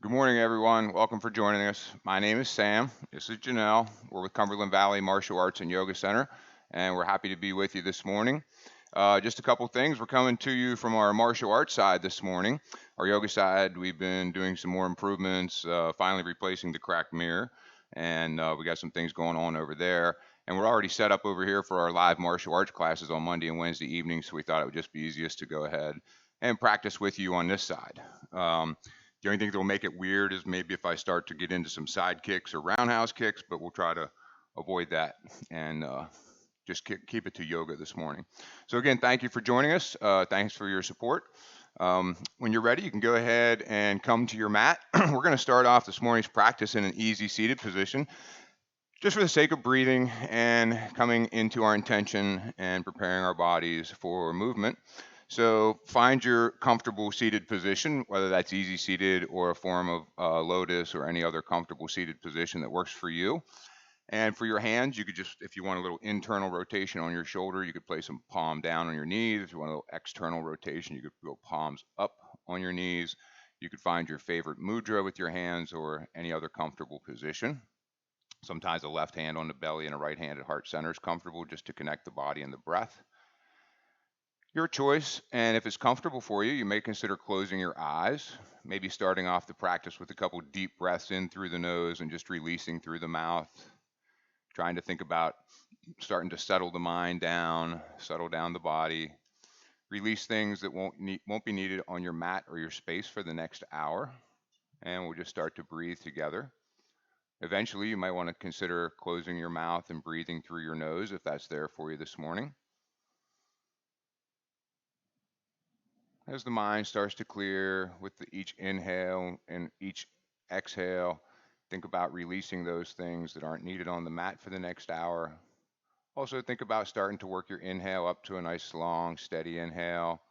Good morning, everyone. Welcome for joining us. My name is Sam. This is Janelle. We're with Cumberland Valley Martial Arts and Yoga Center, and we're happy to be with you this morning. Just a couple things. We're coming to you from our martial arts side this morning. Our yoga side, we've been doing some more improvements, finally replacing the cracked mirror, and we got some things going on over there. And we're already set up over here for our live martial arts classes on Monday and Wednesday evenings, so we thought it would just be easiest to go ahead and practice with you on this side. The only thing that will make it weird is maybe if I start to get into some side kicks or roundhouse kicks, but we'll try to avoid that and just keep it to yoga this morning. So again, thank you for joining us. Thanks for your support. When you're ready, you can go ahead and come to your mat. We're going to start off this morning's practice in an easy seated position, just for the sake of breathing and coming into our intention and preparing our bodies for movement. So find your comfortable seated position, whether that's easy seated or a form of lotus or any other comfortable seated position that works for you. And for your hands, you could just, if you want a little internal rotation on your shoulder, you could place them palm down on your knees. If you want a little external rotation, you could go palms up on your knees. You could find your favorite mudra with your hands or any other comfortable position. Sometimes a left hand on the belly and a right hand at heart center is comfortable just to connect the body and the breath. Your choice, and if it's comfortable for you, you may consider closing your eyes, maybe starting off the practice with a couple deep breaths in through the nose and just releasing through the mouth, trying to think about starting to settle the mind down, settle down the body, release things that won't be needed on your mat or your space for the next hour, and we'll just start to breathe together. Eventually, you might want to consider closing your mouth and breathing through your nose if that's there for you this morning. As the mind starts to clear with each inhale and each exhale, think about releasing those things that aren't needed on the mat for the next hour. Also, think about starting to work your inhale up to a nice, long, steady inhale.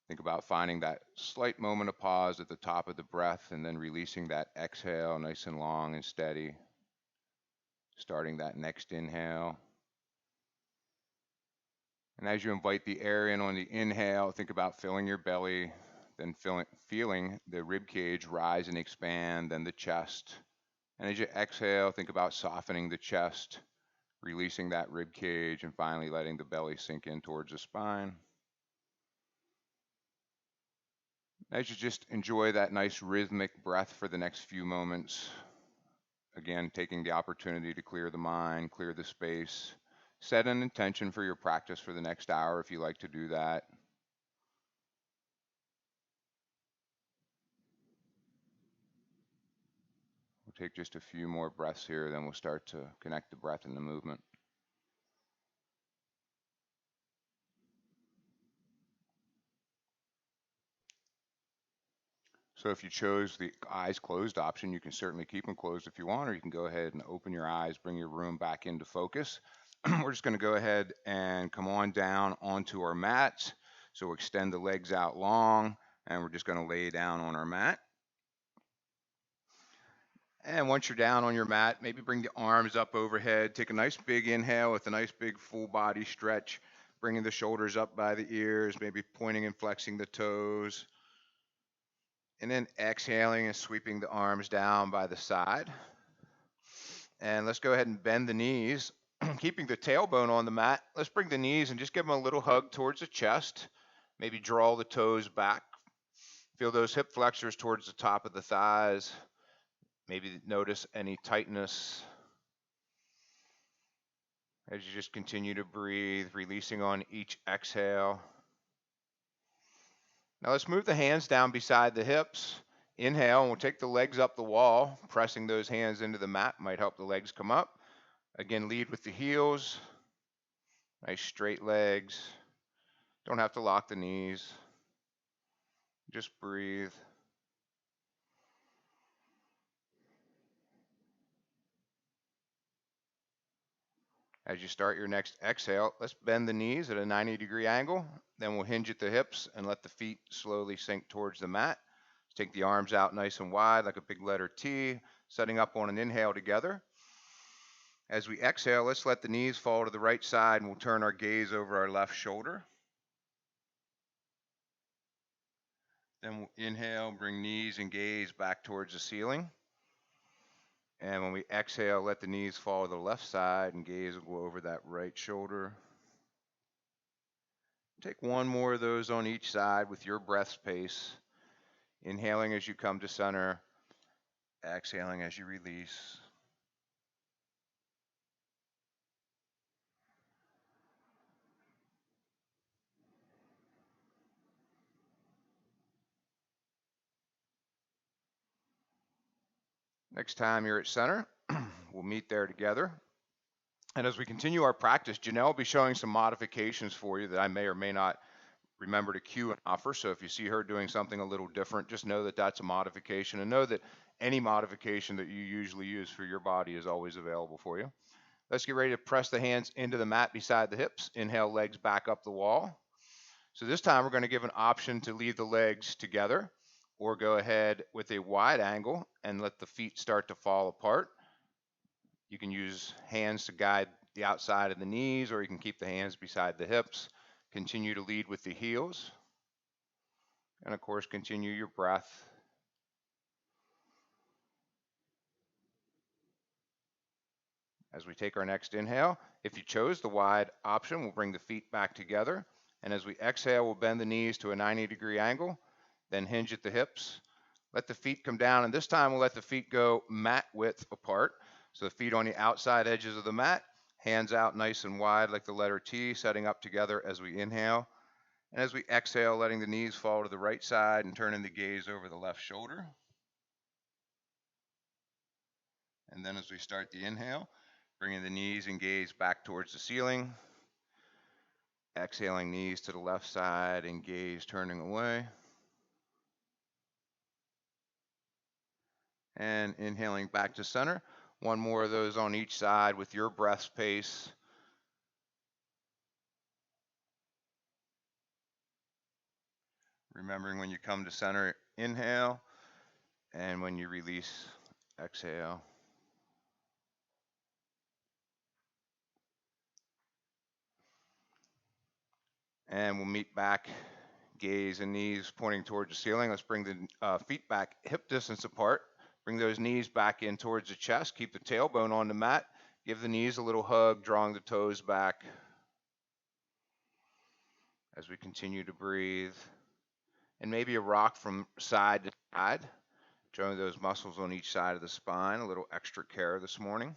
Think about finding that slight moment of pause at the top of the breath and then releasing that exhale nice and long and steady. Starting that next inhale. And as you invite the air in on the inhale, think about filling your belly, then feeling the rib cage rise and expand, then the chest. And as you exhale, think about softening the chest, releasing that rib cage, and finally letting the belly sink in towards the spine. As you just enjoy that nice rhythmic breath for the next few moments, again, taking the opportunity to clear the mind, clear the space. Set an intention for your practice for the next hour if you like to do that. We'll take just a few more breaths here, then we'll start to connect the breath and the movement. So if you chose the eyes closed option, you can certainly keep them closed if you want, or you can go ahead and open your eyes, bring your room back into focus. We're just going to go ahead and come on down onto our mats. So we'll extend the legs out long, and we're just going to lay down on our mat. And once you're down on your mat, maybe bring the arms up overhead. Take a nice big inhale with a nice big full body stretch, bringing the shoulders up by the ears, maybe pointing and flexing the toes. And then exhaling and sweeping the arms down by the side. And let's go ahead and bend the knees, keeping the tailbone on the mat. Let's bring the knees and just give them a little hug towards the chest. Maybe draw the toes back. Feel those hip flexors towards the top of the thighs. Maybe notice any tightness as you just continue to breathe, releasing on each exhale. Now let's move the hands down beside the hips. Inhale, and we'll take the legs up the wall. Pressing those hands into the mat might help the legs come up. Again, lead with the heels. Nice straight legs. Don't have to lock the knees. Just breathe. As you start your next exhale, let's bend the knees at a 90-degree angle. Then we'll hinge at the hips and let the feet slowly sink towards the mat. Take the arms out nice and wide like a big letter T, setting up on an inhale together. As we exhale, let's let the knees fall to the right side and we'll turn our gaze over our left shoulder. Then we'll inhale, bring knees and gaze back towards the ceiling. And when we exhale, let the knees fall to the left side and gaze will go over that right shoulder. Take one more of those on each side with your breath's pace. Inhaling as you come to center, exhaling as you release. Next time you're at center, we'll meet there together. And as we continue our practice, Janelle will be showing some modifications for you that I may or may not remember to cue and offer. So if you see her doing something a little different, just know that that's a modification, and know that any modification that you usually use for your body is always available for you. Let's get ready to press the hands into the mat beside the hips. Inhale, legs back up the wall. So this time we're going to give an option to leave the legs together or go ahead with a wide angle and let the feet start to fall apart. You can use hands to guide the outside of the knees, or you can keep the hands beside the hips. Continue to lead with the heels. And of course, continue your breath. As we take our next inhale, if you chose the wide option, we'll bring the feet back together. And as we exhale, we'll bend the knees to a 90-degree angle, then hinge at the hips. Let the feet come down, and this time we'll let the feet go mat width apart. So the feet on the outside edges of the mat, hands out nice and wide like the letter T, setting up together as we inhale. And as we exhale, letting the knees fall to the right side and turning the gaze over the left shoulder. And then as we start the inhale, bringing the knees and gaze back towards the ceiling. Exhaling, knees to the left side and gaze turning away. And inhaling back to center. One more of those on each side with your breath's pace. Remembering when you come to center, inhale, and when you release, exhale. And we'll meet back, gaze and knees pointing towards the ceiling. Let's bring the feet back hip distance apart. Bring those knees back in towards the chest. Keep the tailbone on the mat. Give the knees a little hug, drawing the toes back. As we continue to breathe. And maybe a rock from side to side, showing those muscles on each side of the spine, a little extra care this morning.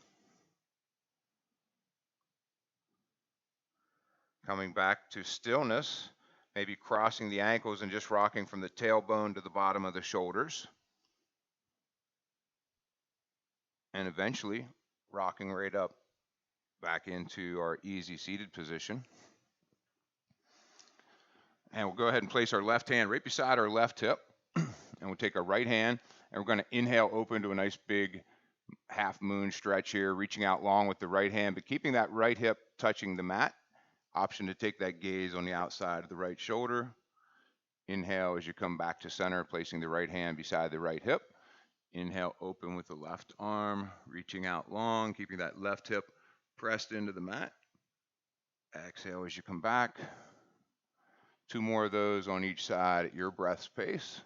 Coming back to stillness, maybe crossing the ankles and just rocking from the tailbone to the bottom of the shoulders. And eventually rocking right up back into our easy seated position. And we'll go ahead and place our left hand right beside our left hip. And we'll take our right hand and we're going to inhale open to a nice big half moon stretch here, reaching out long with the right hand, but keeping that right hip touching the mat. Option to take that gaze on the outside of the right shoulder. Inhale as you come back to center, placing the right hand beside the right hip. Inhale, open with the left arm, reaching out long, keeping that left hip pressed into the mat. Exhale as you come back. Two more of those on each side at your breath's pace.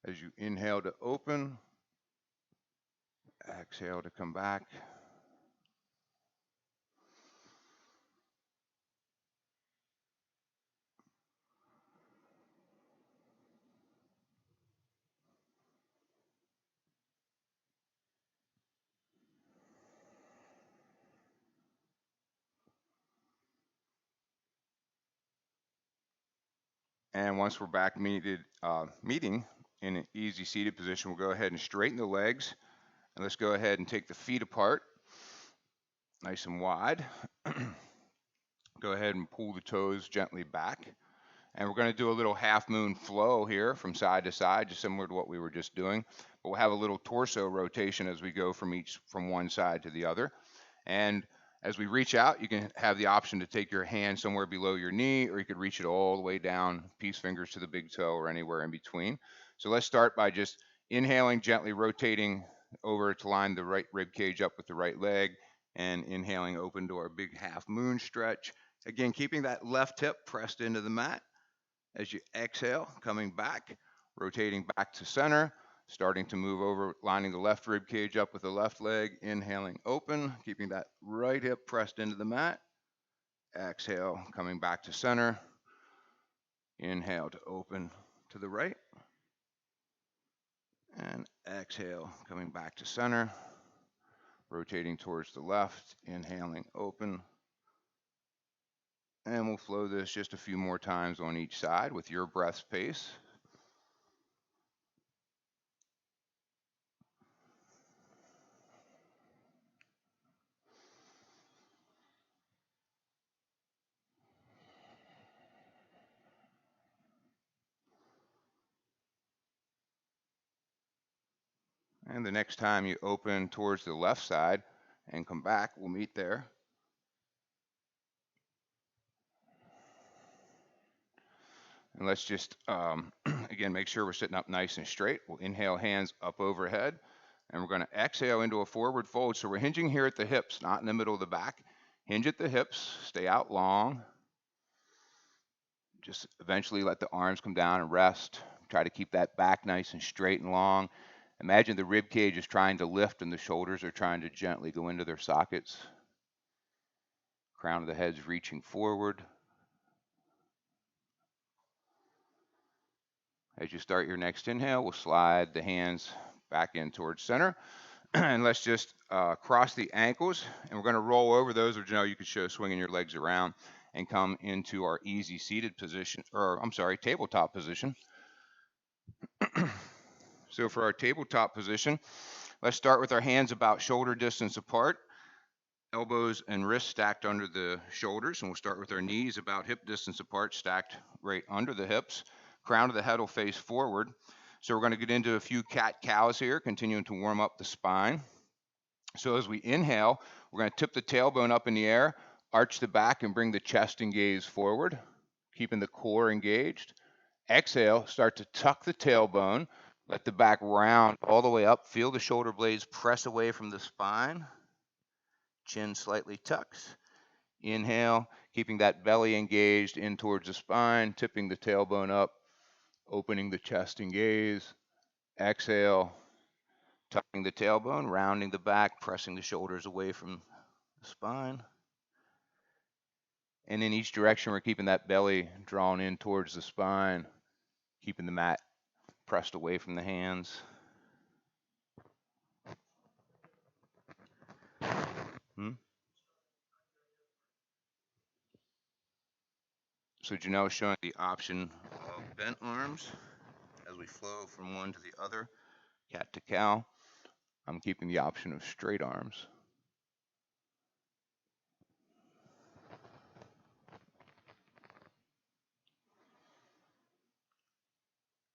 As you inhale to open, exhale to come back. And once we're back meeting in an easy seated position, we'll go ahead and straighten the legs. And let's go ahead and take the feet apart, nice and wide. Go ahead and pull the toes gently back. And we're going to do a little half moon flow here from side to side, just similar to what we were just doing. But we'll have a little torso rotation as we go from one side to the other. And as we reach out, you can have the option to take your hand somewhere below your knee, or you could reach it all the way down, peace fingers to the big toe or anywhere in between. So let's start by just inhaling, gently rotating over to line the right rib cage up with the right leg, and inhaling open to our big half moon stretch. Again, keeping that left hip pressed into the mat. As you exhale, coming back, rotating back to center, starting to move over, lining the left rib cage up with the left leg, inhaling open, keeping that right hip pressed into the mat. Exhale, coming back to center. Inhale to open to the right. And exhale, coming back to center. Rotating towards the left, inhaling open. And we'll flow this just a few more times on each side with your breath's pace. And the next time you open towards the left side and come back, we'll meet there. And let's just, again, make sure we're sitting up nice and straight. We'll inhale, hands up overhead. And we're going to exhale into a forward fold. So we're hinging here at the hips, not in the middle of the back. Hinge at the hips, stay out long. Just eventually let the arms come down and rest. Try to keep that back nice and straight and long. Imagine the rib cage is trying to lift and the shoulders are trying to gently go into their sockets. Crown of the head's reaching forward. As you start your next inhale, we'll slide the hands back in towards center. And let's just cross the ankles. And we're going to roll over those, or you could show swinging your legs around and come into our easy seated position, or I'm sorry, tabletop position. So for our tabletop position, let's start with our hands about shoulder distance apart, elbows and wrists stacked under the shoulders, and we'll start with our knees about hip distance apart, stacked right under the hips. Crown of the head will face forward. So we're going to get into a few cat-cows here, continuing to warm up the spine. So as we inhale, we're going to tip the tailbone up in the air, arch the back, and bring the chest and gaze forward, keeping the core engaged. Exhale, start to tuck the tailbone. Let the back round all the way up. Feel the shoulder blades press away from the spine. Chin slightly tucks. Inhale, keeping that belly engaged in towards the spine, tipping the tailbone up, opening the chest and gaze. Exhale, tucking the tailbone, rounding the back, pressing the shoulders away from the spine. And in each direction, we're keeping that belly drawn in towards the spine, keeping the mat pressed away from the hands. So Janelle is showing the option of bent arms as we flow from one to the other, cat to cow. I'm keeping the option of straight arms.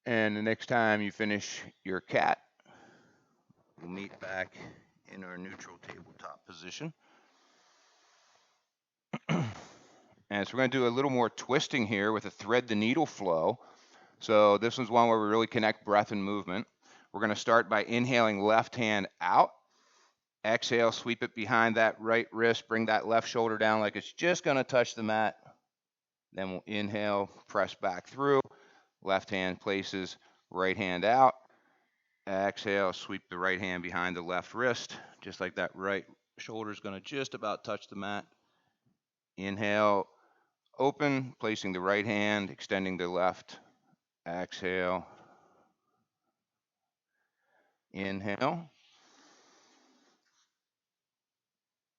And the next time you finish your cat, we'll meet back in our neutral tabletop position. And so we're going to do a little more twisting here with a thread the needle flow. So this one's one where we really connect breath and movement. We're going to start by inhaling left hand out. Exhale, sweep it behind that right wrist. Bring that left shoulder down like it's just going to touch the mat. Then we'll inhale, press back through. Left hand places, right hand out. Exhale, sweep the right hand behind the left wrist. Just like that right shoulder is going to just about touch the mat. Inhale, open, placing the right hand, extending the left. Exhale. Inhale.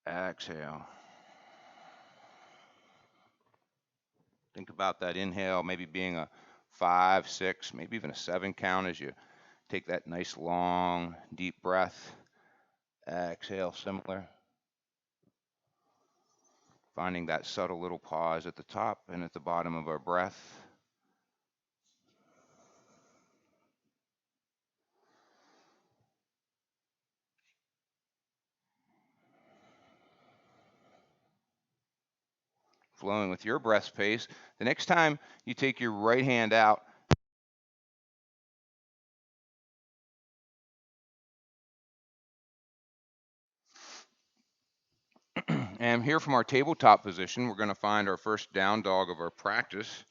Exhale. Think about that inhale maybe being a 5, 6, maybe even a 7 count as you take that nice long deep breath. Exhale, similar. Finding that subtle little pause at the top and at the bottom of our breath. Flowing with your breath pace. The next time you take your right hand out, and here from our tabletop position, we're going to find our first down dog of our practice.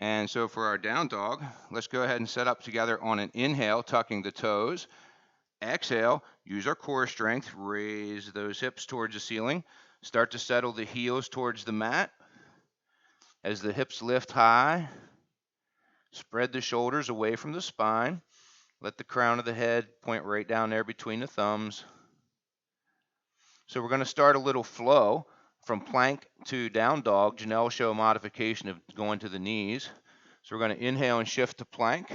And so for our down dog, let's go ahead and set up together on an inhale, tucking the toes. Exhale, use our core strength, raise those hips towards the ceiling. Start to settle the heels towards the mat. As the hips lift high, spread the shoulders away from the spine. Let the crown of the head point right down there between the thumbs. So we're going to start a little flow from plank to down dog. Janelle will show a modification of going to the knees. So we're going to inhale and shift to plank.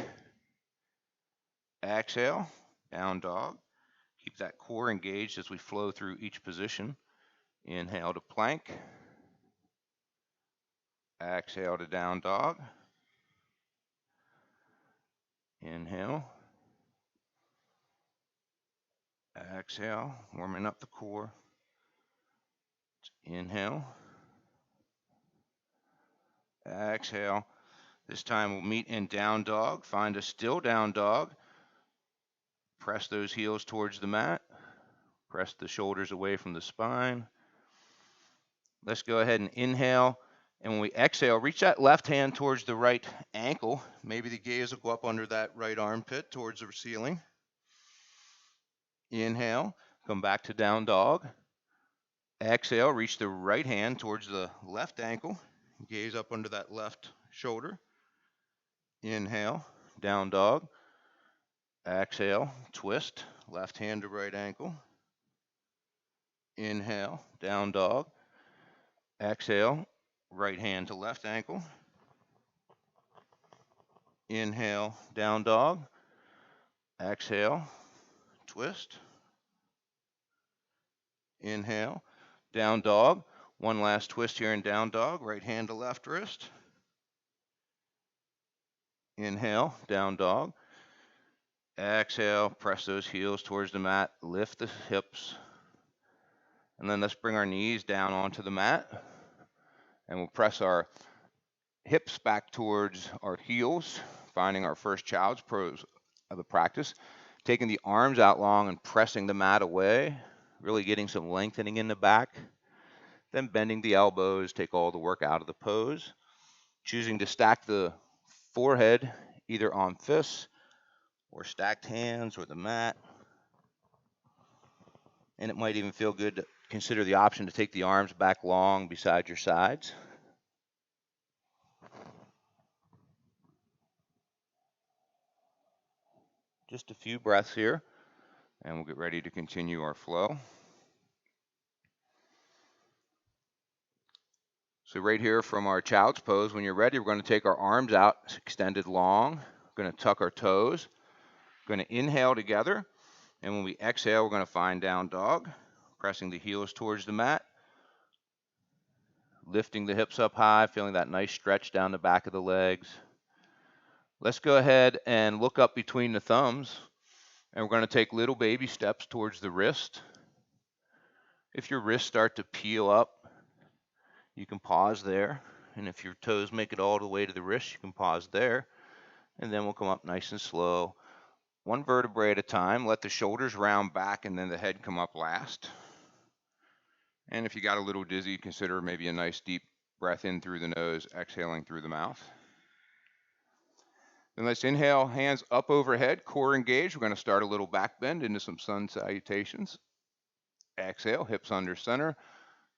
Exhale, down dog. Keep that core engaged as we flow through each position. Inhale to plank. Exhale to down dog. Inhale. Exhale, warming up the core. Inhale. Exhale. This time we'll meet in down dog. Find a still down dog. Press those heels towards the mat. Press the shoulders away from the spine. Let's go ahead and inhale. And when we exhale, reach that left hand towards the right ankle. Maybe the gaze will go up under that right armpit towards the ceiling. Inhale, come back to down dog. Exhale, reach the right hand towards the left ankle. Gaze up under that left shoulder. Inhale, down dog. Exhale, twist, left hand to right ankle. Inhale, down dog. Exhale, right hand to left ankle. Inhale, down dog. Exhale, twist. Inhale, down dog. One last twist here in down dog. Right hand to left wrist. Inhale, down dog. Exhale, press those heels towards the mat. Lift the hips. And then let's bring our knees down onto the mat. And we'll press our hips back towards our heels, finding our first child's pose of the practice. Taking the arms out long and pressing the mat away, really getting some lengthening in the back. Then bending the elbows, take all the work out of the pose. Choosing to stack the forehead either on fists or stacked hands or the mat. And it might even feel good to consider the option to take the arms back long beside your sides. Just a few breaths here, and we'll get ready to continue our flow. So right here from our child's pose, when you're ready, we're going to take our arms out, extended long. We're going to tuck our toes. We're going to inhale together, and when we exhale, we're going to find down dog, pressing the heels towards the mat, lifting the hips up high, feeling that nice stretch down the back of the legs. Let's go ahead and look up between the thumbs, and we're going to take little baby steps towards the wrist. If your wrists start to peel up, you can pause there. And if your toes make it all the way to the wrist, you can pause there. And then we'll come up nice and slow. One vertebrae at a time. Let the shoulders round back and then the head come up last. And if you got a little dizzy, consider maybe a nice deep breath in through the nose, exhaling through the mouth. Then let's inhale, hands up overhead, core engaged. We're going to start a little back bend into some sun salutations. Exhale, hips under center.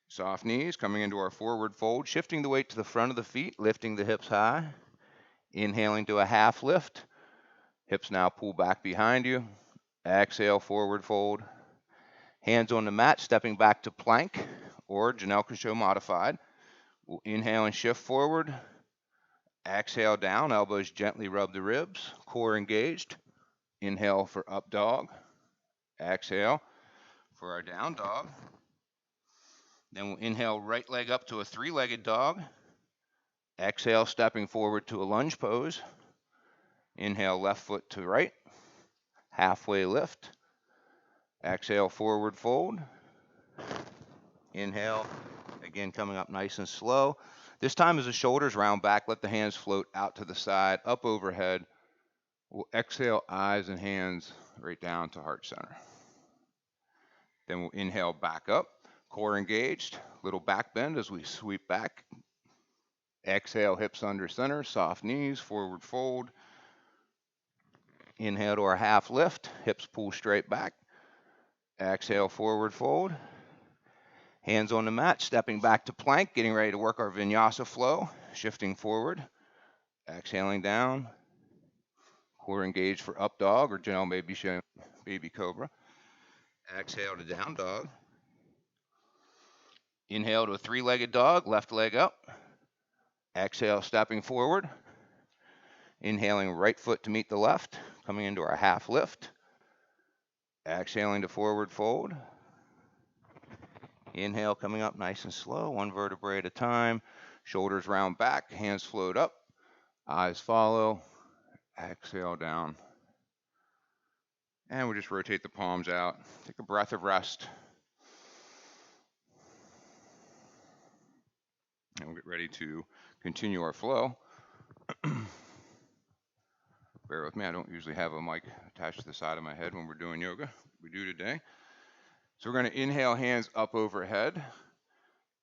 Soft knees, coming into our forward fold, shifting the weight to the front of the feet, lifting the hips high. Inhaling to a half lift. Hips now pull back behind you. Exhale, forward fold. Hands on the mat, stepping back to plank, or Janelle can show modified. We'll inhale and shift forward. Exhale down, elbows gently rub the ribs, core engaged. Inhale for up dog. Exhale for our down dog. Then we'll inhale right leg up to a three-legged dog. Exhale, stepping forward to a lunge pose. Inhale, left foot to right. Halfway lift. Exhale, forward fold. Inhale, again coming up nice and slow. This time as the shoulders round back, let the hands float out to the side, up overhead. We'll exhale, eyes and hands right down to heart center. Then we'll inhale back up, core engaged, little back bend as we sweep back. Exhale, hips under center, soft knees, forward fold. Inhale to our half lift, hips pull straight back. Exhale, forward fold. Hands on the mat, stepping back to plank, getting ready to work our vinyasa flow, shifting forward. Exhaling down. Core engaged for up dog, or Janelle may be showing baby cobra. Exhale to down dog. Inhale to a three-legged dog, left leg up. Exhale, stepping forward. Inhaling right foot to meet the left, coming into our half lift. Exhaling to forward fold. Inhale, coming up nice and slow, one vertebrae at a time. Shoulders round back, hands float up, eyes follow. Exhale down. And we'll just rotate the palms out. Take a breath of rest. And we'll get ready to continue our flow. Bear with me, I don't usually have a mic attached to the side of my head when we're doing yoga. We do today. So we're going to inhale, hands up overhead.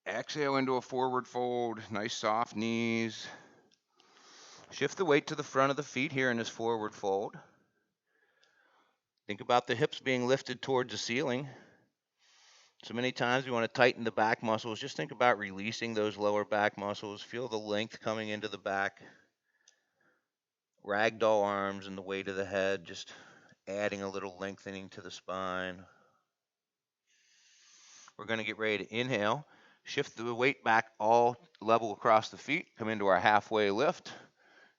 Exhale into a forward fold, nice soft knees. Shift the weight to the front of the feet here in this forward fold. Think about the hips being lifted towards the ceiling. So many times we want to tighten the back muscles. Just think about releasing those lower back muscles. Feel the length coming into the back. Ragdoll arms and the weight of the head, just adding a little lengthening to the spine. We're going to get ready to inhale. Shift the weight back all level across the feet. Come into our halfway lift.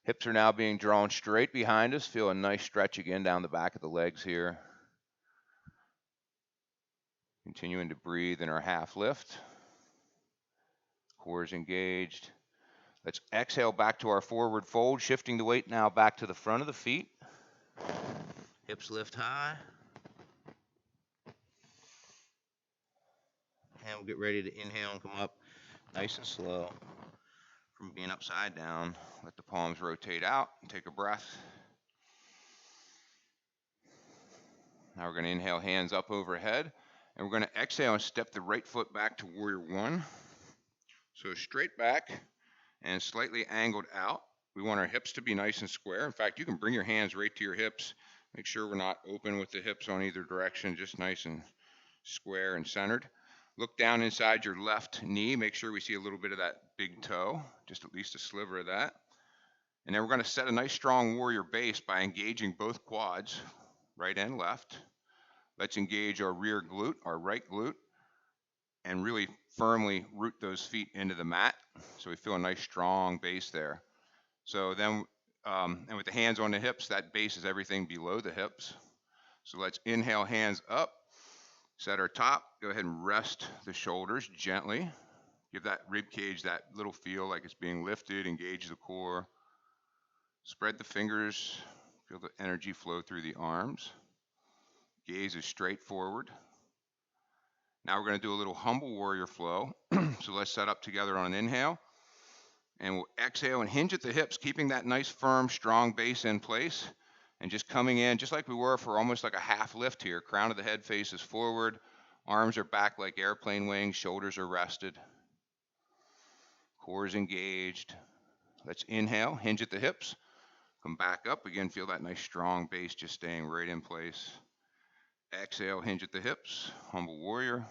Hips are now being drawn straight behind us. Feel a nice stretch again down the back of the legs here. Continuing to breathe in our half lift. Core is engaged. Let's exhale back to our forward fold, shifting the weight now back to the front of the feet. Hips lift high. And we'll get ready to inhale and come up nice and slow from being upside down. Let the palms rotate out and take a breath. Now we're going to inhale, hands up overhead. And we're going to exhale and step the right foot back to warrior one. So straight back and slightly angled out. We want our hips to be nice and square. In fact, you can bring your hands right to your hips. Make sure we're not open with the hips on either direction, just nice and square and centered. Look down inside your left knee. Make sure we see a little bit of that big toe, just at least a sliver of that. And then we're going to set a nice strong warrior base by engaging both quads, right and left. Let's engage our rear glute, our right glute, and really firmly root those feet into the mat. So we feel a nice strong base there. So then, and with the hands on the hips, that base is everything below the hips. So let's inhale, hands up, set our top, go ahead and rest the shoulders gently. Give that rib cage that little feel like it's being lifted, engage the core. Spread the fingers, feel the energy flow through the arms. Gaze is straight forward. Now we're going to do a little humble warrior flow. So let's set up together on an inhale. And we'll exhale and hinge at the hips, keeping that nice, firm, strong base in place. And just coming in, just like we were for almost like a half lift here. Crown of the head faces forward. Arms are back like airplane wings. Shoulders are rested. Core is engaged. Let's inhale, hinge at the hips. Come back up. Again, feel that nice, strong base just staying right in place. Exhale, hinge at the hips. Humble warrior.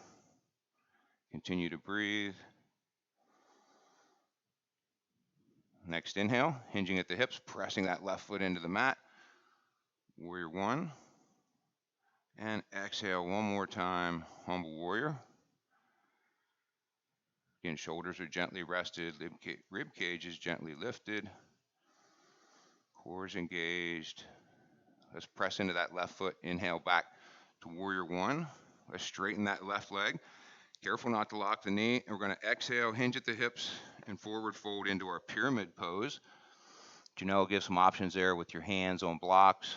Continue to breathe. Next inhale, hinging at the hips, pressing that left foot into the mat. Warrior one. And exhale one more time, humble warrior. Again, shoulders are gently rested, rib cage is gently lifted. Core is engaged. Let's press into that left foot, inhale back to warrior one. Let's straighten that left leg. Careful not to lock the knee. And we're going to exhale, hinge at the hips, and forward fold into our pyramid pose. Janelle gives some options there with your hands on blocks.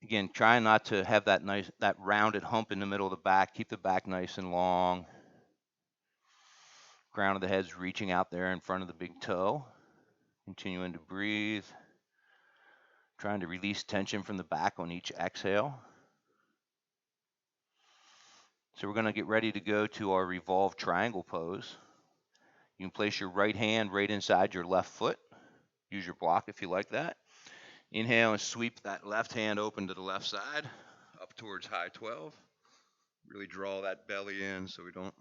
Again, try not to have that rounded hump in the middle of the back. Keep the back nice and long. Crown of the head's reaching out there in front of the big toe. Continuing to breathe. Trying to release tension from the back on each exhale. So we're going to get ready to go to our Revolve Triangle pose. You can place your right hand right inside your left foot. Use your block if you like that. Inhale and sweep that left hand open to the left side, up towards high 12. Really draw that belly in so we don't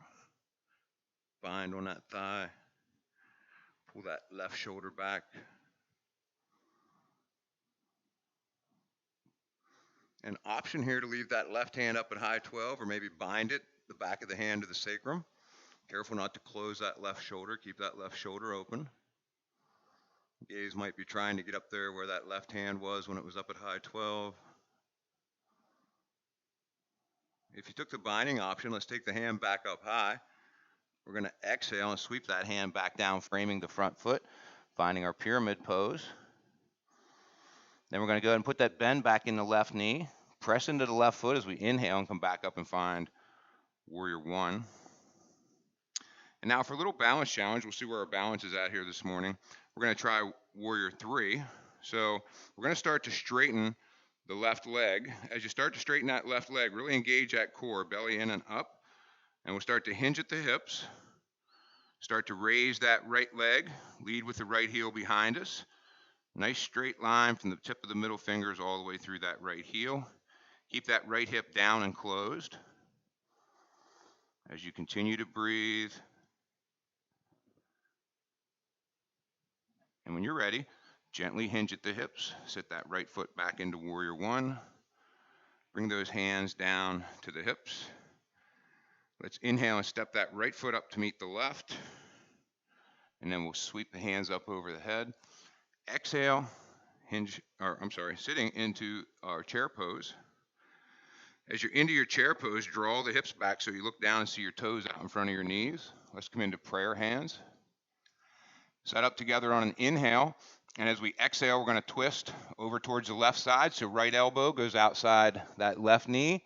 bind on that thigh. Pull that left shoulder back. An option here to leave that left hand up at high 12 or maybe bind it, the back of the hand to the sacrum. Careful not to close that left shoulder. Keep that left shoulder open. Gaze might be trying to get up there where that left hand was when it was up at high 12. If you took the binding option, let's take the hand back up high. We're going to exhale and sweep that hand back down, framing the front foot, finding our pyramid pose. Then we're going to go ahead and put that bend back in the left knee. Press into the left foot as we inhale and come back up and find Warrior One. And now for a little balance challenge, we'll see where our balance is at here this morning. We're going to try Warrior Three. So we're going to start to straighten the left leg. As you start to straighten that left leg, really engage that core, belly in and up. And we'll start to hinge at the hips. Start to raise that right leg, lead with the right heel behind us. Nice straight line from the tip of the middle fingers all the way through that right heel. Keep that right hip down and closed. As you continue to breathe. And when you're ready, gently hinge at the hips. Sit that right foot back into Warrior One. Bring those hands down to the hips. Let's inhale and step that right foot up to meet the left. And then we'll sweep the hands up over the head. Exhale, sitting into our chair pose. As you're into your chair pose, draw the hips back so you look down and see your toes out in front of your knees. Let's come into prayer hands. Set up together on an inhale. And as we exhale, we're going to twist over towards the left side. So right elbow goes outside that left knee.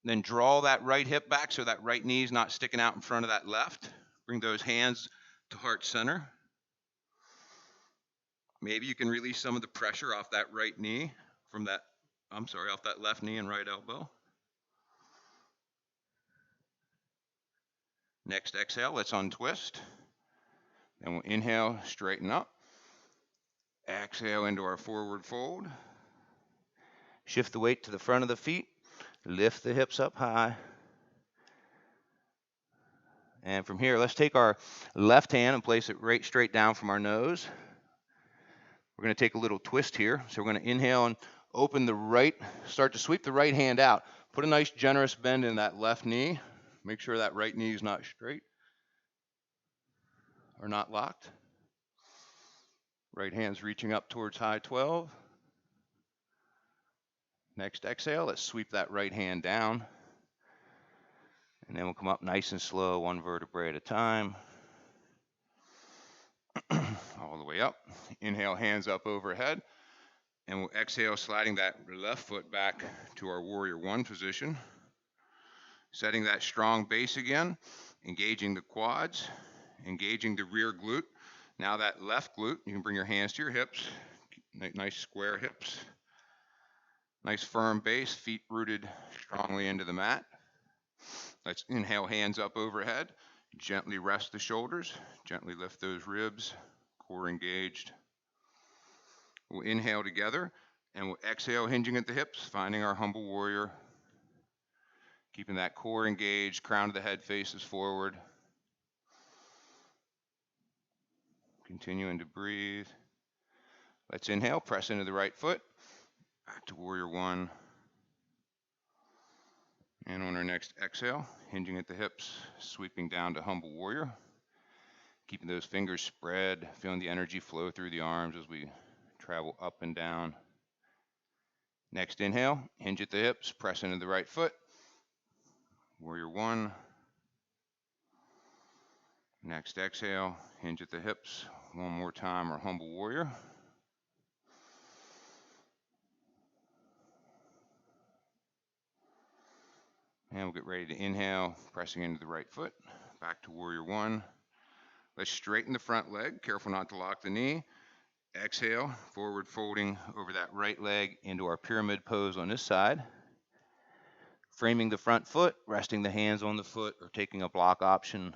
Then draw that right hip back so that right knee is not sticking out in front of that left. Bring those hands to heart center. Maybe you can release some of the pressure off that right knee off that left knee and right elbow. Next exhale, let's untwist. Then we'll inhale, straighten up. Exhale into our forward fold. Shift the weight to the front of the feet. Lift the hips up high. And from here, let's take our left hand and place it right straight down from our nose. We're going to take a little twist here. So we're going to inhale and open the right, start to sweep the right hand out. Put a nice generous bend in that left knee. Make sure that right knee is not straight or not locked. Right hand's reaching up towards high 12. Next exhale, let's sweep that right hand down. And then we'll come up nice and slow, one vertebrae at a time. All the way up. Inhale, hands up overhead. And we'll exhale, sliding that left foot back to our Warrior One position. Setting that strong base again. Engaging the quads. Engaging the rear glute. Now that left glute, you can bring your hands to your hips. Nice square hips. Nice firm base, feet rooted strongly into the mat. Let's inhale, hands up overhead. Gently rest the shoulders. Gently lift those ribs. Core engaged. We'll inhale together and we'll exhale, hinging at the hips, finding our humble warrior. Keeping that core engaged, crown of the head faces forward. Continuing to breathe. Let's inhale, press into the right foot. Back to Warrior One. And on our next exhale, hinging at the hips, sweeping down to humble warrior. Keeping those fingers spread, feeling the energy flow through the arms as we travel up and down. Next inhale, hinge at the hips, press into the right foot. Warrior One. Next exhale, hinge at the hips. One more time, our humble warrior. And we'll get ready to inhale, pressing into the right foot. Back to Warrior One. Let's straighten the front leg. Careful not to lock the knee. Exhale, forward folding over that right leg into our pyramid pose on this side. Framing the front foot, resting the hands on the foot, or taking a block option.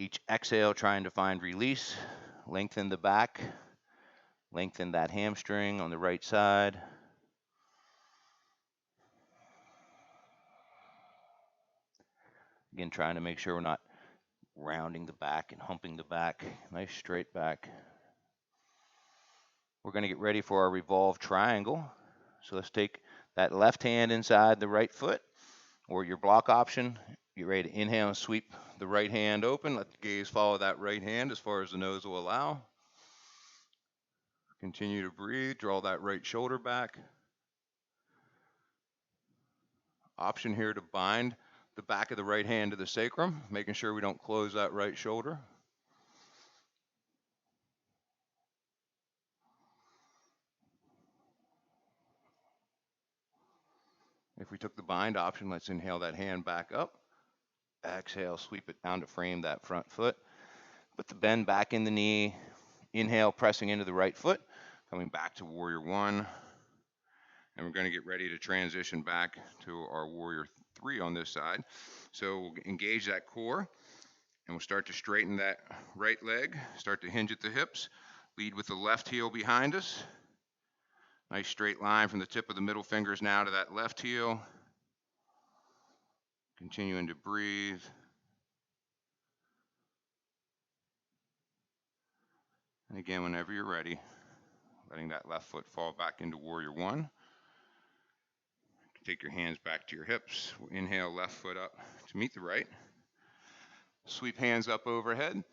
Each exhale, trying to find release. Lengthen the back. Lengthen that hamstring on the right side. Again, trying to make sure we're not rounding the back and humping the back. Nice straight back. We're going to get ready for our Revolve Triangle. So let's take that left hand inside the right foot, or your block option. Get ready to inhale and sweep the right hand open. Let the gaze follow that right hand as far as the nose will allow. Continue to breathe. Draw that right shoulder back. Option here to bind the back of the right hand to the sacrum, making sure we don't close that right shoulder. If we took the bind option, let's inhale that hand back up. Exhale, sweep it down to frame that front foot. Put the bend back in the knee. Inhale, pressing into the right foot. Coming back to Warrior One. And we're going to get ready to transition back to our Warrior Three on this side. So we'll engage that core, and we'll start to straighten that right leg. Start to hinge at the hips. Lead with the left heel behind us. Nice straight line from the tip of the middle fingers now to that left heel. Continuing to breathe. And again, whenever you're ready, letting that left foot fall back into Warrior One. Take your hands back to your hips. We'll inhale, left foot up to meet the right. Sweep hands up overhead.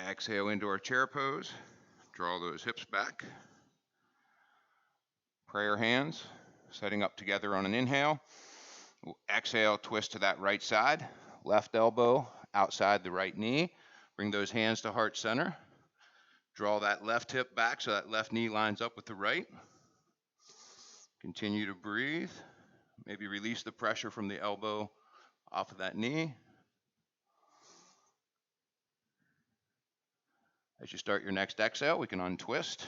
Exhale into our chair pose. Draw those hips back. Prayer hands, setting up together on an inhale. We'll exhale, twist to that right side. Left elbow outside the right knee. Bring those hands to heart center. Draw that left hip back so that left knee lines up with the right. Continue to breathe. Maybe release the pressure from the elbow off of that knee. As you start your next exhale, we can untwist.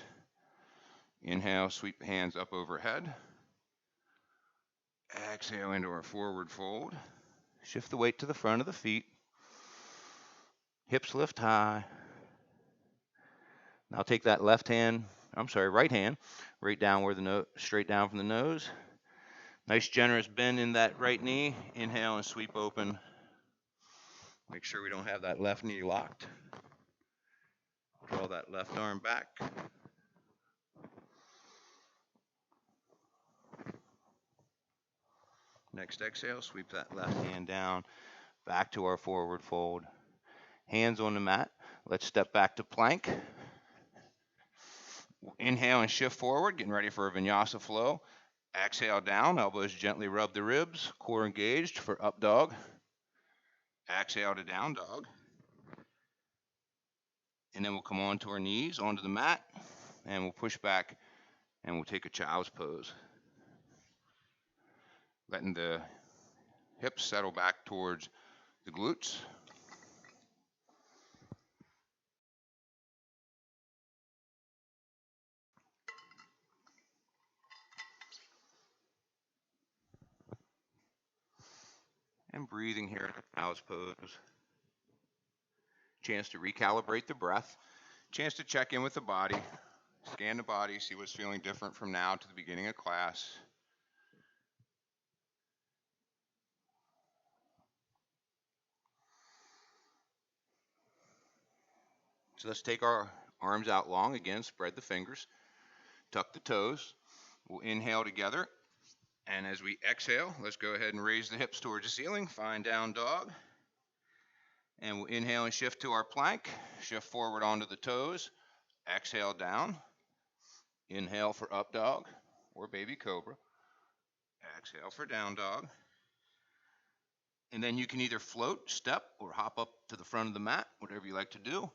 Inhale, sweep the hands up overhead. Exhale into our forward fold. Shift the weight to the front of the feet. Hips lift high. Now take that right hand, right down where the nose, straight down from the nose. Nice generous bend in that right knee. Inhale and sweep open. Make sure we don't have that left knee locked. Draw that left arm back. Next exhale, sweep that left hand down, back to our forward fold. Hands on the mat. Let's step back to plank. Inhale and shift forward, getting ready for a vinyasa flow. Exhale down, elbows gently rub the ribs, core engaged for up dog. Exhale to down dog. And then we'll come onto our knees, onto the mat, and we'll push back, and we'll take a child's pose. Letting the hips settle back towards the glutes. And breathing here, child's pose. Chance to recalibrate the breath. Chance to check in with the body. Scan the body, see what's feeling different from now to the beginning of class. So let's take our arms out long again, spread the fingers, tuck the toes. We'll inhale together, and as we exhale, let's go ahead and raise the hips towards the ceiling, find down dog. And we'll inhale and shift to our plank, shift forward onto the toes, exhale down, inhale for up dog or baby cobra, exhale for down dog. And then you can either float, step, or hop up to the front of the mat, whatever you like to do.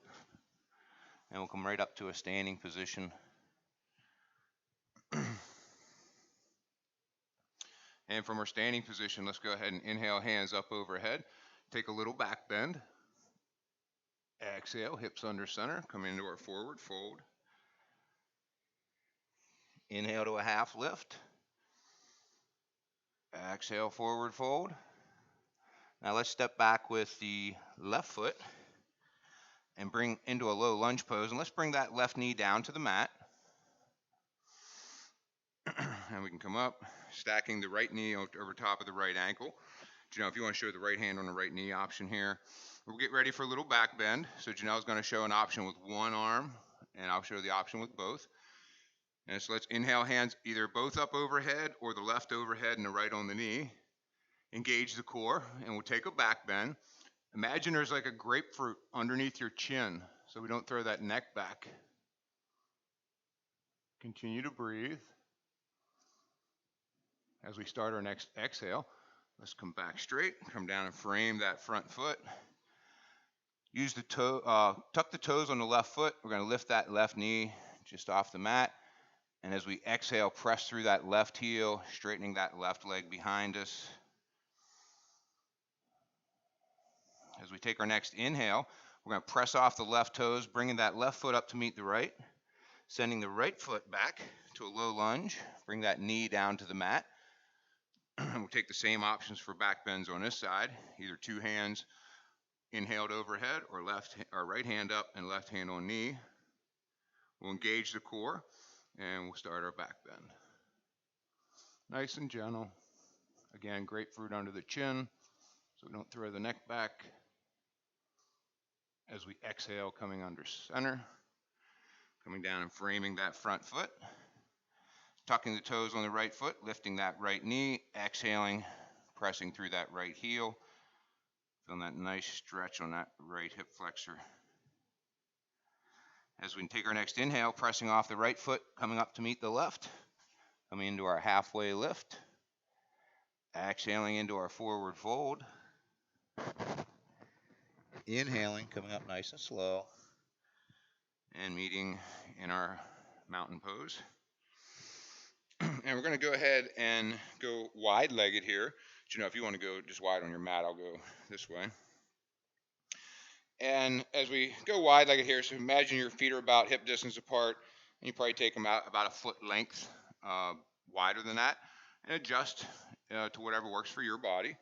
And we'll come right up to a standing position. And from our standing position, let's go ahead and inhale, hands up overhead. Take a little back bend. Exhale, hips under center. Come into our forward fold. Inhale to a half lift. Exhale, forward fold. Now let's step back with the left foot. and bring into a low lunge pose. And let's bring that left knee down to the mat. And we can come up, stacking the right knee over top of the right ankle. Janelle, if you want to show the right hand on the right knee option here. We'll get ready for a little back bend. So Janelle's going to show an option with one arm, and I'll show the option with both. And so let's inhale, hands either both up overhead or the left overhead and the right on the knee. Engage the core, and we'll take a back bend. Imagine there's like a grapefruit underneath your chin, so we don't throw that neck back. Continue to breathe. As we start our next exhale, let's come back straight, come down and frame that front foot. Use the tuck the toes on the left foot. We're going to lift that left knee just off the mat. And as we exhale, press through that left heel, straightening that left leg behind us. As we take our next inhale, we're going to press off the left toes, bringing that left foot up to meet the right, sending the right foot back to a low lunge. Bring that knee down to the mat. We'll take the same options for back bends on this side, either two hands inhaled overhead or right hand up and left hand on knee. We'll engage the core and we'll start our back bend. Nice and gentle. Again, grapefruit under the chin so we don't throw the neck back. As we exhale, coming under center, coming down and framing that front foot. Tucking the toes on the right foot, lifting that right knee, exhaling, pressing through that right heel. Feeling that nice stretch on that right hip flexor. As we take our next inhale, pressing off the right foot, coming up to meet the left. Coming into our halfway lift. Exhaling into our forward fold. Inhaling, coming up nice and slow. And meeting in our mountain pose. And we're going to go ahead and go wide-legged here. You know, if you want to go just wide on your mat, I'll go this way. And as we go wide-legged here, so imagine your feet are about hip distance apart, and you probably take them out about a foot length wider than that, and adjust to whatever works for your body.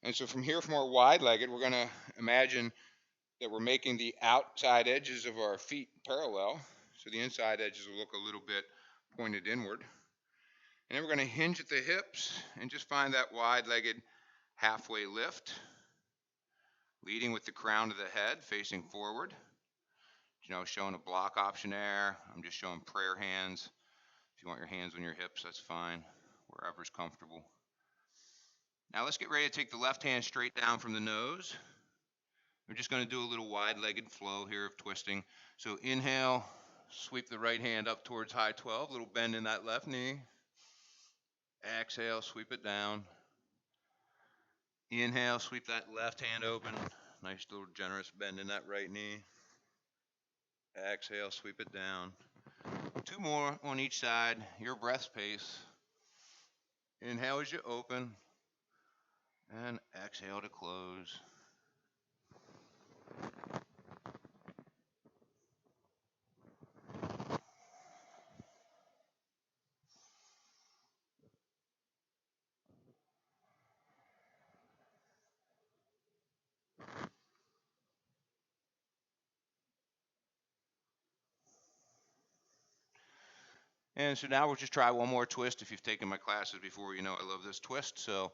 And so from here, from our wide-legged, we're going to imagine that we're making the outside edges of our feet parallel, so the inside edges will look a little bit pointed inward. And then we're going to hinge at the hips and just find that wide-legged halfway lift, leading with the crown of the head facing forward. You know, showing a block option there. I'm just showing prayer hands. If you want your hands on your hips, that's fine, wherever's comfortable. Now let's get ready to take the left hand straight down from the nose. We're just going to do a little wide-legged flow here of twisting. So inhale, sweep the right hand up towards high 12, little bend in that left knee. Exhale, sweep it down. Inhale, sweep that left hand open. Nice little generous bend in that right knee. Exhale, sweep it down. Two more on each side, your breath pace. Inhale as you open, and exhale to close. And so now we'll just try one more twist. If you've taken my classes before, you know I love this twist. So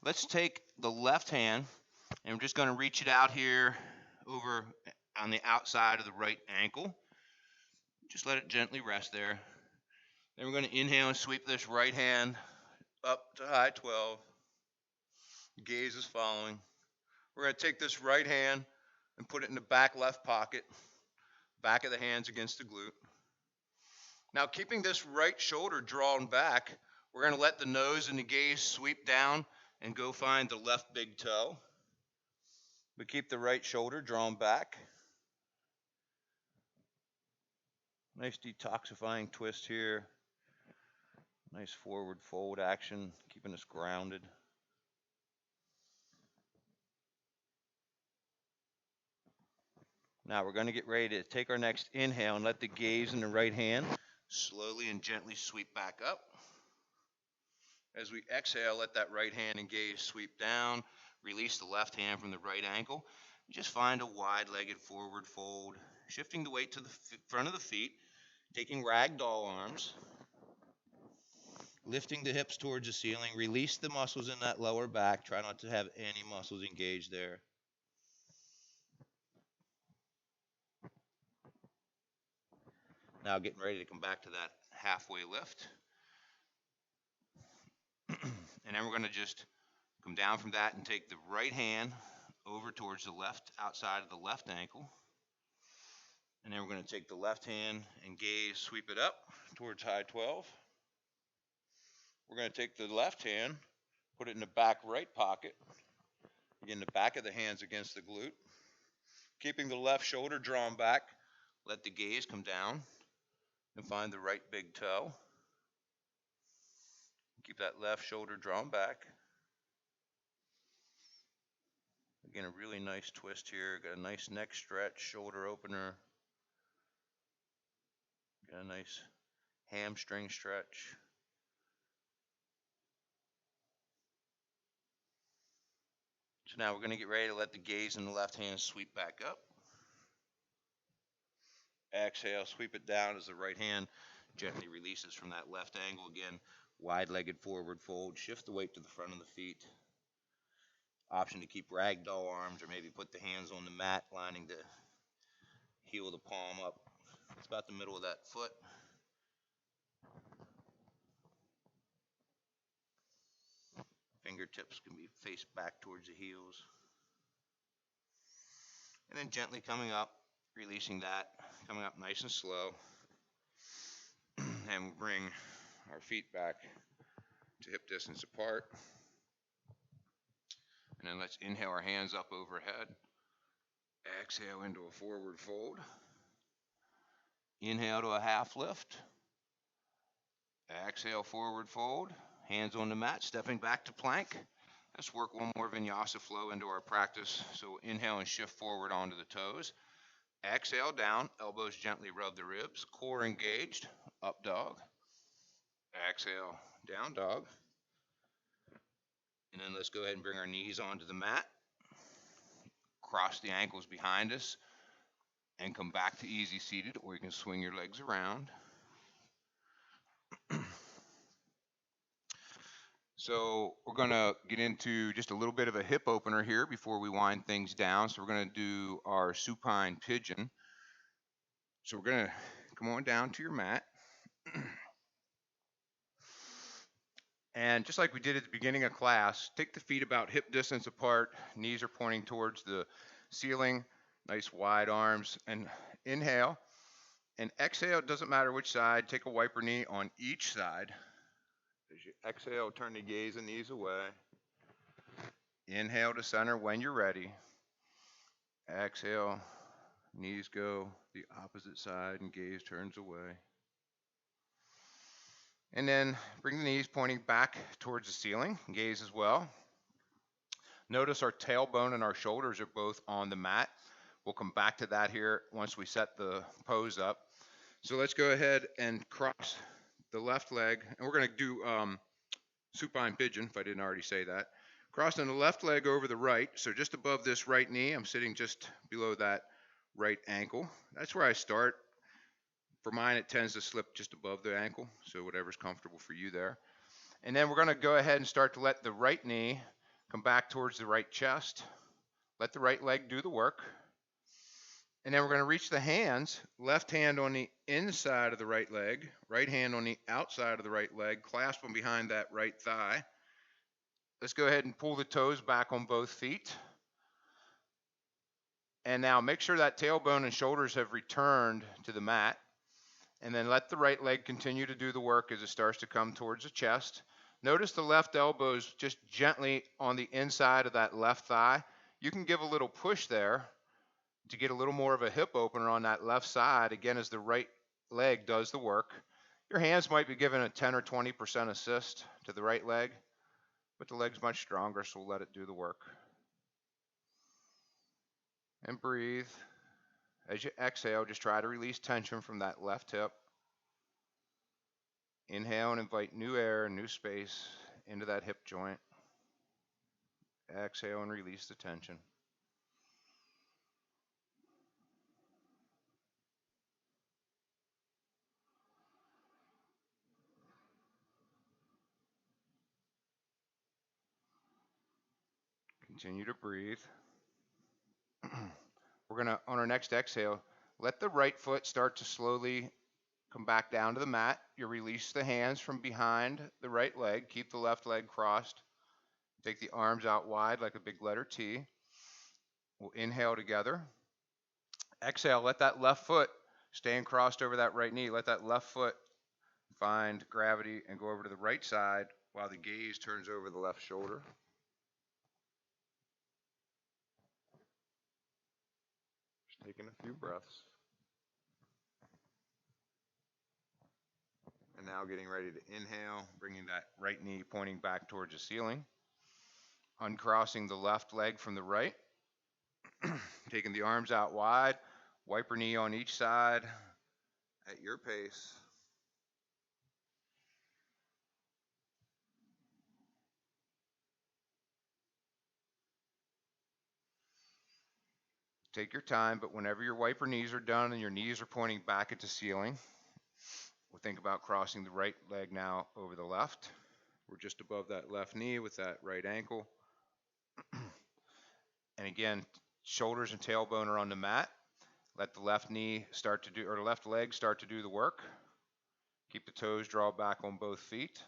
let's take the left hand, and we're just going to reach it out here over on the outside of the right ankle. Just let it gently rest there. Then we're going to inhale and sweep this right hand up to high 12. Gaze is following. We're going to take this right hand and put it in the back left pocket, back of the hands against the glute. Now, keeping this right shoulder drawn back, we're going to let the nose and the gaze sweep down and go find the left big toe. But keep the right shoulder drawn back. Nice detoxifying twist here. Nice forward fold action, keeping us grounded. Now we're going to get ready to take our next inhale and let the gaze in the right hand slowly and gently sweep back up. As we exhale, let that right hand and gaze sweep down. Release the left hand from the right ankle. Just find a wide-legged forward fold, shifting the weight to the front of the feet, taking ragdoll arms, lifting the hips towards the ceiling. Release the muscles in that lower back. Try not to have any muscles engaged there. Now getting ready to come back to that halfway lift. And then we're going to just come down from that and take the right hand over towards the left outside of the left ankle. And then we're going to take the left hand and gaze, sweep it up towards high 12. We're going to take the left hand, put it in the back right pocket. Again, the back of the hand's against the glute. Keeping the left shoulder drawn back, let the gaze come down and find the right big toe. Keep that left shoulder drawn back. Again, a really nice twist here. Got a nice neck stretch, shoulder opener. Got a nice hamstring stretch. So now we're going to get ready to let the gaze in the left hand sweep back up. Exhale, sweep it down as the right hand gently releases from that left angle. Again, wide-legged forward fold. Shift the weight to the front of the feet. Option to keep ragdoll arms or maybe put the hands on the mat, lining the heel of the palm up. It's about the middle of that foot. Fingertips can be faced back towards the heels. And then gently coming up, releasing that, coming up nice and slow. And we'll bring our feet back to hip distance apart. And then let's inhale our hands up overhead. Exhale into a forward fold. Inhale to a half lift. Exhale, forward fold. Hands on the mat, stepping back to plank. Let's work one more vinyasa flow into our practice. So inhale and shift forward onto the toes. Exhale down, elbows gently rub the ribs. Core engaged, up dog. Exhale, down dog. And then let's go ahead and bring our knees onto the mat. Cross the ankles behind us and come back to easy seated, or you can swing your legs around. So we're going to get into just a little bit of a hip opener here before we wind things down. So we're going to do our supine pigeon. So we're going to come on down to your mat. And just like we did at the beginning of class, take the feet about hip distance apart. Knees are pointing towards the ceiling. Nice wide arms. And inhale. And exhale, it doesn't matter which side. Take a wiper knee on each side. As you exhale, turn the gaze and knees away. Inhale to center when you're ready. Exhale, knees go the opposite side and gaze turns away. And then bring the knees pointing back towards the ceiling, gaze as well. Notice our tailbone and our shoulders are both on the mat. We'll come back to that here once we set the pose up. So let's go ahead and cross the left leg, and we're going to do supine pigeon, if I didn't already say that. Crossing the left leg over the right, so just above this right knee, I'm sitting just below that right ankle. That's where I start. For mine, it tends to slip just above the ankle, so whatever's comfortable for you there. And then we're going to go ahead and start to let the right knee come back towards the right chest. Let the right leg do the work. And then we're going to reach the hands, left hand on the inside of the right leg, right hand on the outside of the right leg, clasp them behind that right thigh. Let's go ahead and pull the toes back on both feet. And now make sure that tailbone and shoulders have returned to the mat. And then let the right leg continue to do the work as it starts to come towards the chest. Notice the left elbows just gently on the inside of that left thigh. You can give a little push there to get a little more of a hip opener on that left side, again, as the right leg does the work. Your hands might be giving a 10 or 20% assist to the right leg, but the leg's much stronger, so we'll let it do the work. And breathe. As you exhale, just try to release tension from that left hip. Inhale and invite new air and new space into that hip joint. Exhale and release the tension. Continue to breathe. We're going to, on our next exhale, let the right foot start to slowly come back down to the mat. You release the hands from behind the right leg. Keep the left leg crossed. Take the arms out wide like a big letter T. We'll inhale together. Exhale, let that left foot staying crossed over that right knee. Let that left foot find gravity and go over to the right side while the gaze turns over the left shoulder. Just taking a few breaths. And now getting ready to inhale, bringing that right knee pointing back towards the ceiling. Uncrossing the left leg from the right. Taking the arms out wide. Wiper knee on each side at your pace. Take your time, but whenever your wiper knees are done and your knees are pointing back at the ceiling, we'll think about crossing the right leg now over the left. We're just above that left knee with that right ankle. And again, shoulders and tailbone are on the mat. Let the left knee start to do, or the left leg start to do the work. Keep the toes draw back on both feet.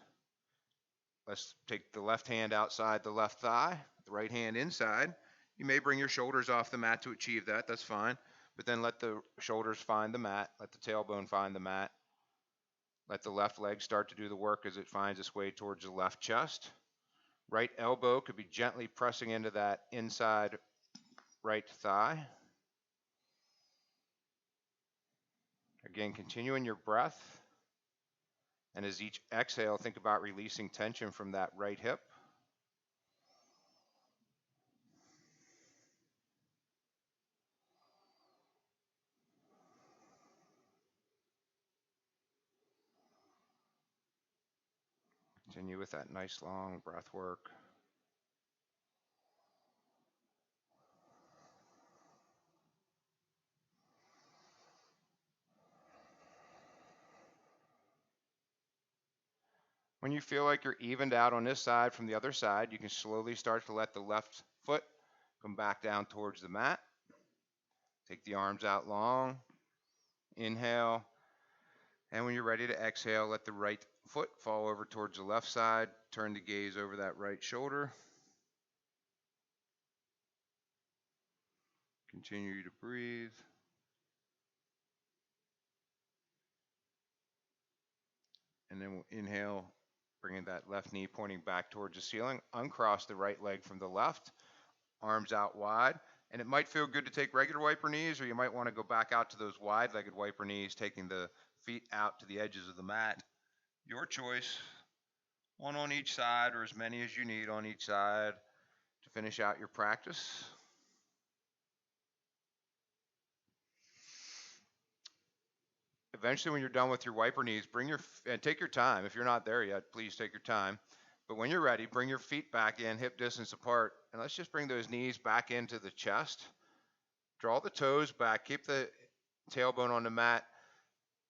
Let's take the left hand outside the left thigh, the right hand inside. You may bring your shoulders off the mat to achieve that, that's fine. But then let the shoulders find the mat, let the tailbone find the mat. Let the left leg start to do the work as it finds its way towards the left chest. Right elbow could be gently pressing into that inside right thigh. Again, continuing your breath. And as each exhale, think about releasing tension from that right hip. Continue with that nice long breath work. When you feel like you're evened out on this side from the other side, you can slowly start to let the left foot come back down towards the mat. Take the arms out long. Inhale. And when you're ready to exhale, let the right foot fall over towards the left side. Turn the gaze over that right shoulder. Continue to breathe. And then we'll inhale, bringing that left knee pointing back towards the ceiling. Uncross the right leg from the left. Arms out wide. And it might feel good to take regular wiper knees, or you might want to go back out to those wide-legged wiper knees, taking the feet out to the edges of the mat. Your choice. One on each side, or as many as you need on each side to finish out your practice. Eventually, when you're done with your wiper knees, take your time. If you're not there yet, please take your time. But when you're ready, bring your feet back in, hip distance apart, and let's just bring those knees back into the chest. Draw the toes back, keep the tailbone on the mat.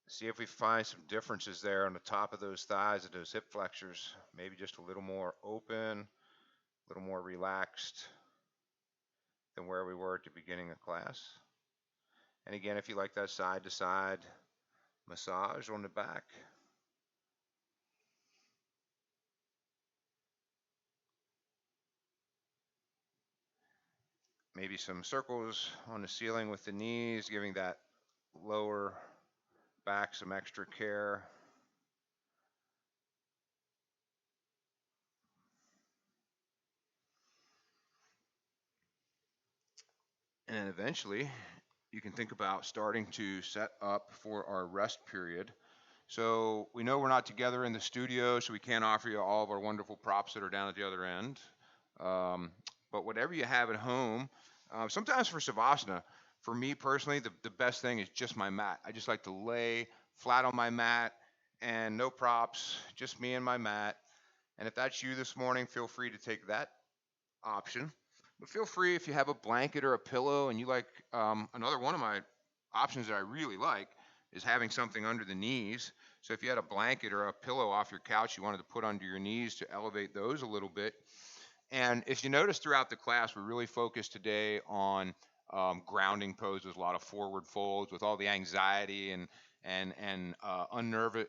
See if we find some differences there on the top of those thighs, of those hip flexors. Maybe just a little more open, a little more relaxed than where we were at the beginning of class. And again, if you like that side to side massage on the back. Maybe some circles on the ceiling with the knees, giving that lower back some extra care. And eventually, you can think about starting to set up for our rest period. So we know we're not together in the studio, so we can't offer you all of our wonderful props that are down at the other end. But whatever you have at home, sometimes for Savasana, for me personally, the best thing is just my mat. I just like to lay flat on my mat and no props, just me and my mat. And if that's you this morning, feel free to take that option. But feel free, if you have a blanket or a pillow and you like, another one of my options that I really like is having something under the knees. So if you had a blanket or a pillow off your couch you wanted to put under your knees to elevate those a little bit. And if you notice throughout the class, we really focused today on grounding poses, a lot of forward folds with all the anxiety and unnerving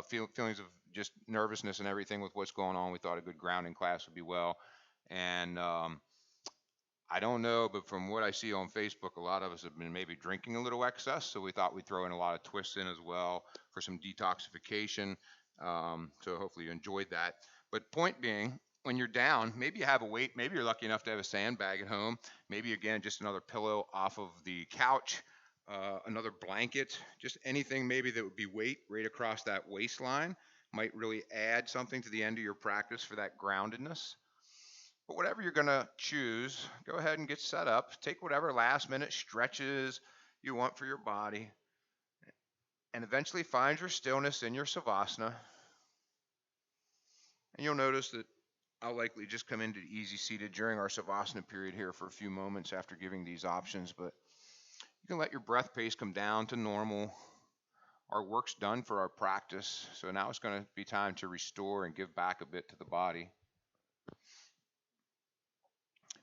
feelings of just nervousness and everything with what's going on. We thought a good grounding class would be well. And I don't know, but from what I see on Facebook, a lot of us have been maybe drinking a little excess. So we thought we'd throw in a lot of twists in as well for some detoxification. So hopefully you enjoyed that. But point being, when you're down, maybe you have a weight, maybe you're lucky enough to have a sandbag at home, maybe again, just another pillow off of the couch, another blanket, just anything maybe that would be weight right across that waistline might really add something to the end of your practice for that groundedness. But whatever you're going to choose, go ahead and get set up. Take whatever last minute stretches you want for your body and eventually find your stillness in your Savasana. And you'll notice that I'll likely just come into easy seated during our Savasana period here for a few moments after giving these options, but you can let your breath pace come down to normal. Our work's done for our practice, so now it's going to be time to restore and give back a bit to the body.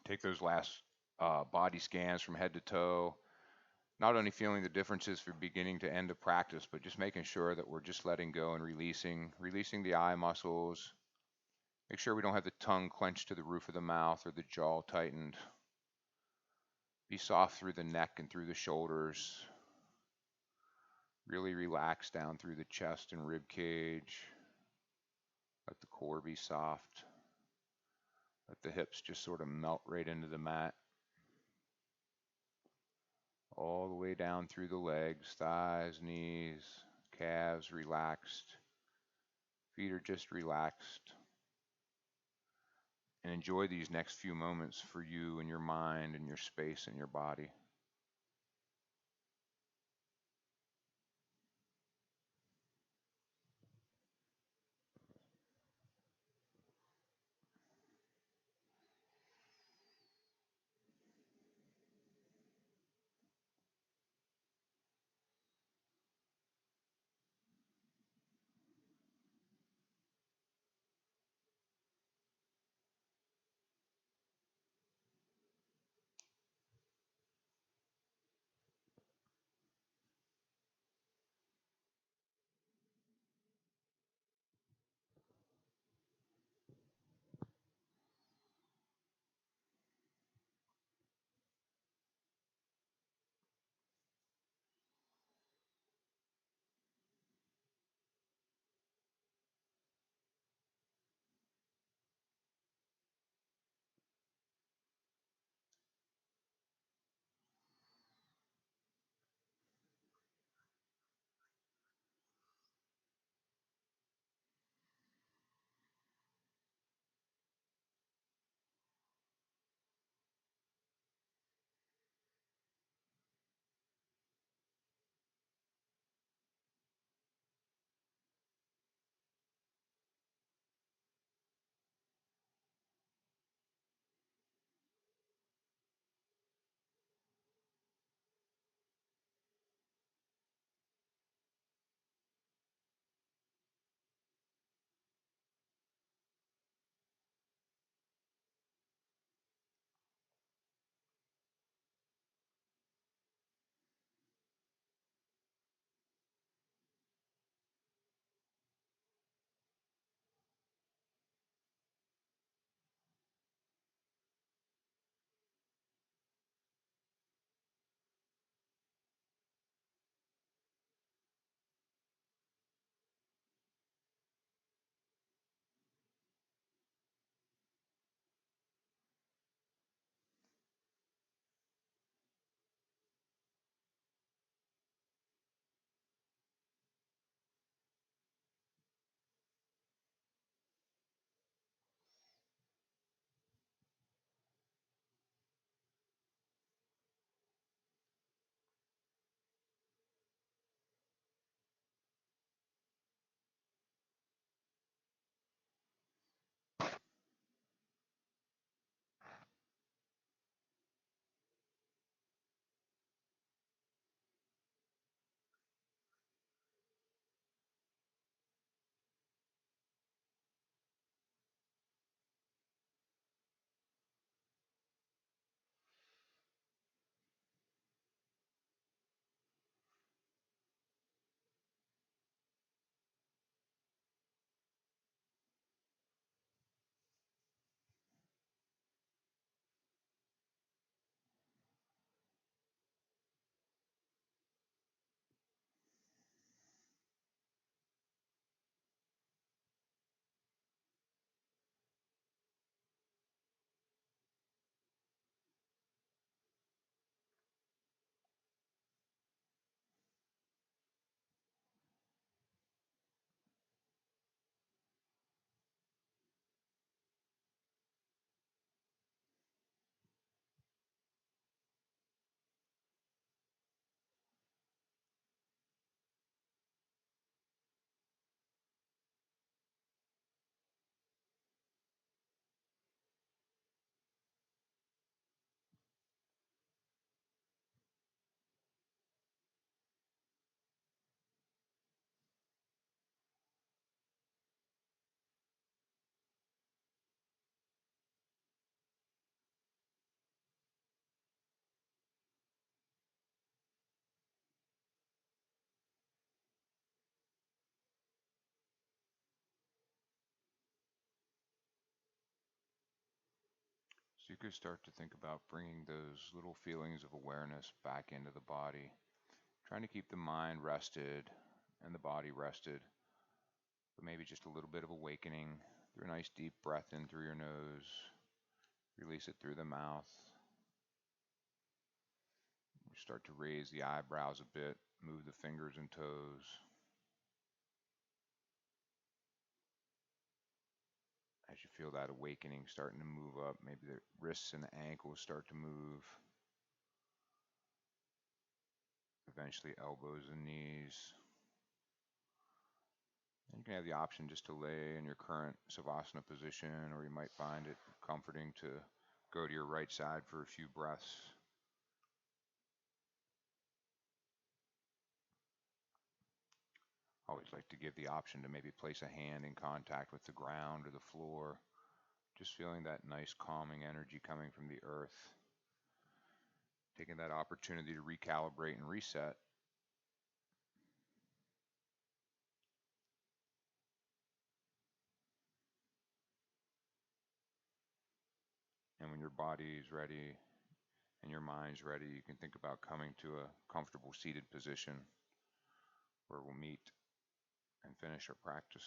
Take those last body scans from head to toe, not only feeling the differences from beginning to end of practice, but just making sure that we're just letting go and releasing the eye muscles. Make sure we don't have the tongue clenched to the roof of the mouth or the jaw tightened. Be soft through the neck and through the shoulders. Really relax down through the chest and rib cage. Let the core be soft. Let the hips just sort of melt right into the mat. All the way down through the legs, thighs, knees, calves relaxed. Feet are just relaxed. And enjoy these next few moments for you and your mind and your space and your body. could start to think about bringing those little feelings of awareness back into the body, trying to keep the mind rested and the body rested, but maybe just a little bit of awakening through a nice deep breath in through your nose, release it through the mouth. Start to raise the eyebrows a bit, move the fingers and toes. As you feel that awakening starting to move up, maybe the wrists and the ankles start to move. Eventually elbows and knees. And you can have the option just to lay in your current Savasana position, or you might find it comforting to go to your right side for a few breaths. I always like to give the option to maybe place a hand in contact with the ground or the floor, just feeling that nice calming energy coming from the earth, taking that opportunity to recalibrate and reset. And when your body is ready and your mind's ready, you can think about coming to a comfortable seated position where we'll meet and finish our practice.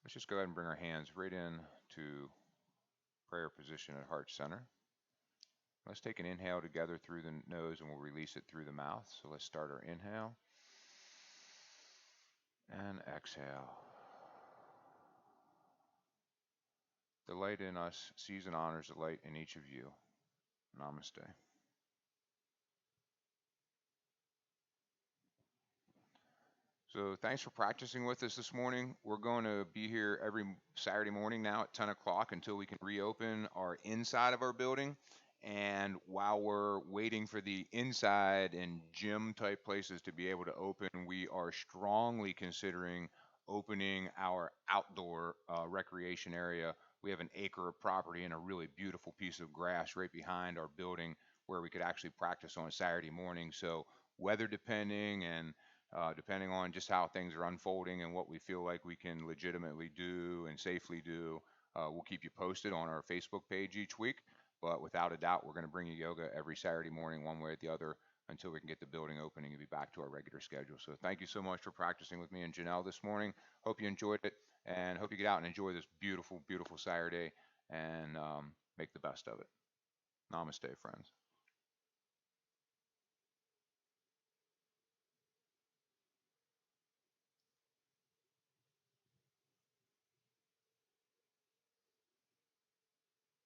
Let's just go ahead and bring our hands right in to prayer position at heart center. Let's take an inhale together through the nose and we'll release it through the mouth. So let's start our inhale and exhale. The light in us sees and honors the light in each of you. Namaste. So thanks for practicing with us this morning. We're going to be here every Saturday morning now at 10 o'clock until we can reopen our inside of our building. And while we're waiting for the inside and gym type places to be able to open, we are strongly considering opening our outdoor recreation area. We have an acre of property and a really beautiful piece of grass right behind our building where we could actually practice on a Saturday morning. So weather depending and depending on just how things are unfolding and what we feel like we can legitimately do and safely do, we'll keep you posted on our Facebook page each week. But without a doubt, we're going to bring you yoga every Saturday morning, one way or the other, until we can get the building opening and be back to our regular schedule. So thank you so much for practicing with me and Janelle this morning. Hope you enjoyed it, and hope you get out and enjoy this beautiful, beautiful Saturday and make the best of it. Namaste, friends.